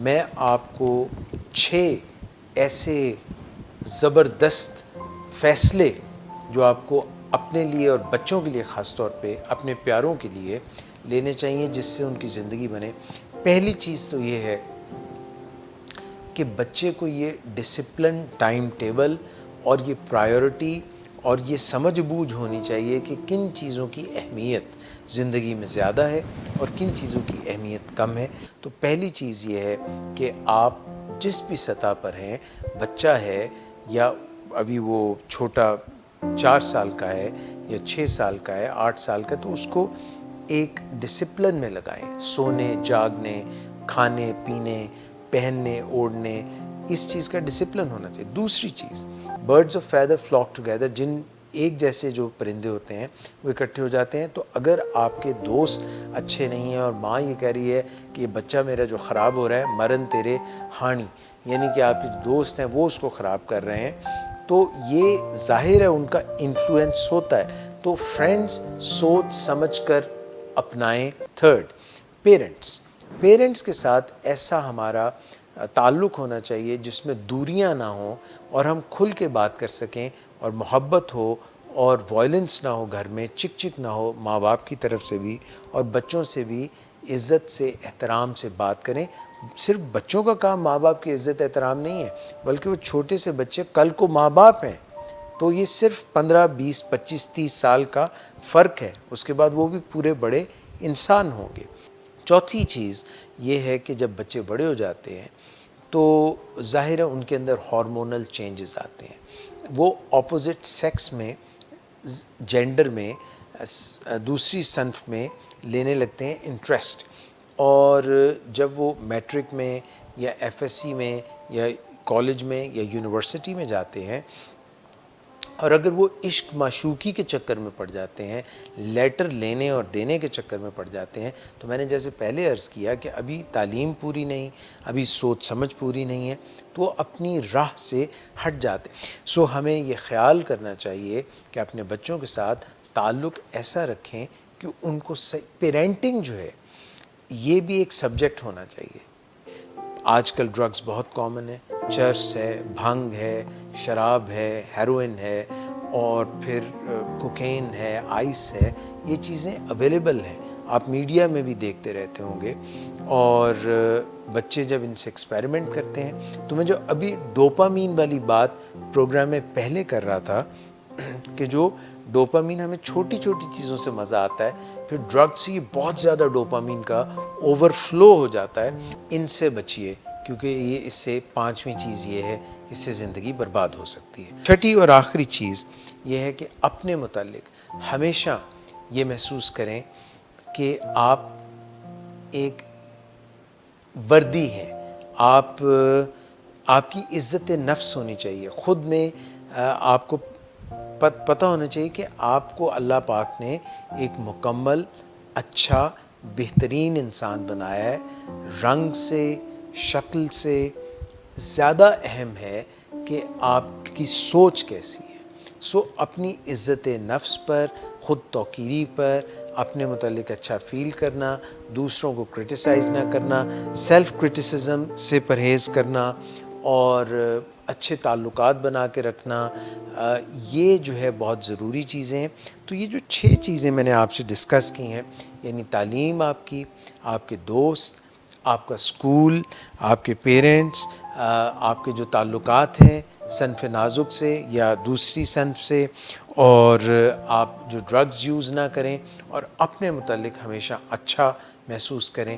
मैं आपको 6 ऐसे ज़बरदस्त फ़ैसले जो आपको अपने लिए और बच्चों के लिए ख़ास तौर पे अपने प्यारों के लिए लेने चाहिए जिससे उनकी ज़िंदगी बने। पहली चीज़ तो ये है कि बच्चे को ये डिसिप्लिन, टाइम टेबल और ये प्रायोरिटी और ये समझ-बूझ होनी चाहिए कि किन चीज़ों की अहमियत ज़िंदगी में ज़्यादा है और किन चीज़ों की अहमियत कम है। तो पहली चीज़ ये है कि आप जिस भी सतह पर हैं, बच्चा है या अभी वो छोटा 4 साल का है या 6 साल का है, 8 साल का, तो उसको एक डिसिप्लिन में लगाएं। सोने, जागने, खाने, पीने, पहनने, ओढ़ने, इस चीज़ का डिसिप्लिन होना चाहिए। दूसरी चीज़, birds of feather flock together, जिन एक जैसे जो परिंदे होते हैं वो इकट्ठे हो जाते हैं। तो अगर आपके दोस्त अच्छे नहीं हैं और माँ ये कह रही है कि ये बच्चा मेरा जो ख़राब हो रहा है, मरन तेरे हानि, यानी कि आपके जो दोस्त हैं वो उसको ख़राब कर रहे हैं, तो ये जाहिर है उनका इन्फ्लुएंस होता है। तो फ्रेंड्स सोच समझ कर अपनाएं। थर्ड, पेरेंट्स पेरेंट्स के साथ ऐसा हमारा ताल्लुक़ होना चाहिए जिसमें दूरियां ना हो और हम खुल के बात कर सकें और मोहब्बत हो और वायलेंस ना हो, घर में चिक चिक ना हो, माँ बाप की तरफ से भी और बच्चों से भी इज़्ज़त से, एहतराम से बात करें। सिर्फ बच्चों का काम माँ बाप की इज़्ज़त एहतराम नहीं है, बल्कि वो छोटे से बच्चे कल को माँ बाप हैं। तो ये सिर्फ 15, 20, 25, 30 साल का फ़र्क है, उसके बाद वो भी पूरे बड़े इंसान होंगे। चौथी चीज़ ये है कि जब बच्चे बड़े हो जाते हैं तो ज़ाहिर है उनके अंदर हार्मोनल चेंजेस आते हैं। वो ऑपोजिट सेक्स में, जेंडर में, दूसरी सन्फ में लेने लगते हैं इंटरेस्ट। और जब वो मैट्रिक में या एफएससी में या कॉलेज में या यूनिवर्सिटी में जाते हैं और अगर वो इश्क माशूकी के चक्कर में पड़ जाते हैं, लेटर लेने और देने के चक्कर में पड़ जाते हैं, तो मैंने जैसे पहले अर्ज़ किया कि अभी तालीम पूरी नहीं, अभी सोच समझ पूरी नहीं है, तो वो अपनी राह से हट जाते हैं। सो हमें ये ख़्याल करना चाहिए कि अपने बच्चों के साथ ताल्लुक़ ऐसा रखें कि उनको पेरेंटिंग जो है ये भी एक सब्जेक्ट होना चाहिए। आजकल ड्रग्स बहुत कॉमन है, चर्स है, भंग है, शराब है, हेरोइन है और फिर कोकेन है, आइस है, ये चीज़ें अवेलेबल हैं। आप मीडिया में भी देखते रहते होंगे और बच्चे जब इनसे एक्सपेरिमेंट करते हैं, तो मैं जो अभी डोपामीन वाली बात प्रोग्राम में पहले कर रहा था कि जो डोपामीन हमें छोटी छोटी चीज़ों से मज़ा आता है, फिर ड्रग्स से ये बहुत ज़्यादा डोपामीन का ओवरफ्लो हो जाता है। इनसे बचिए क्योंकि ये इससे पांचवी चीज़ ये है, इससे ज़िंदगी बर्बाद हो सकती है। छठी और आखिरी चीज़ ये है कि अपने मुतालिक हमेशा ये महसूस करें कि आप एक वर्दी हैं, आपकी इज़्ज़त नफ्स होनी चाहिए। ख़ुद में आपको पता होना चाहिए कि आपको अल्लाह पाक ने एक मुकम्मल, अच्छा, बेहतरीन इंसान बनाया है। रंग से, शक्ल से ज़्यादा अहम है कि आपकी सोच कैसी है। सो अपनी इज़्ज़त नफ्स पर, ख़ुद तौक़ीरी पर, अपने मुतालिक अच्छा फ़ील करना, दूसरों को क्रिटिसाइज़ ना करना, सेल्फ़ क्रिटिसिज़म से परहेज़ करना और अच्छे ताल्लुकात बना के रखना, ये जो है बहुत ज़रूरी चीज़ें हैं। तो ये जो 6 चीज़ें मैंने आपसे डिस्कस की हैं, यानी तालीम आपकी, आपके दोस्त, आपका स्कूल, आपके पेरेंट्स, आपके जो ताल्लुकात हैं सन्फ़ नाज़ुक से या दूसरी सन्फ़ से, और आप जो ड्रग्स यूज़ ना करें और अपने मुतालिक हमेशा अच्छा महसूस करें।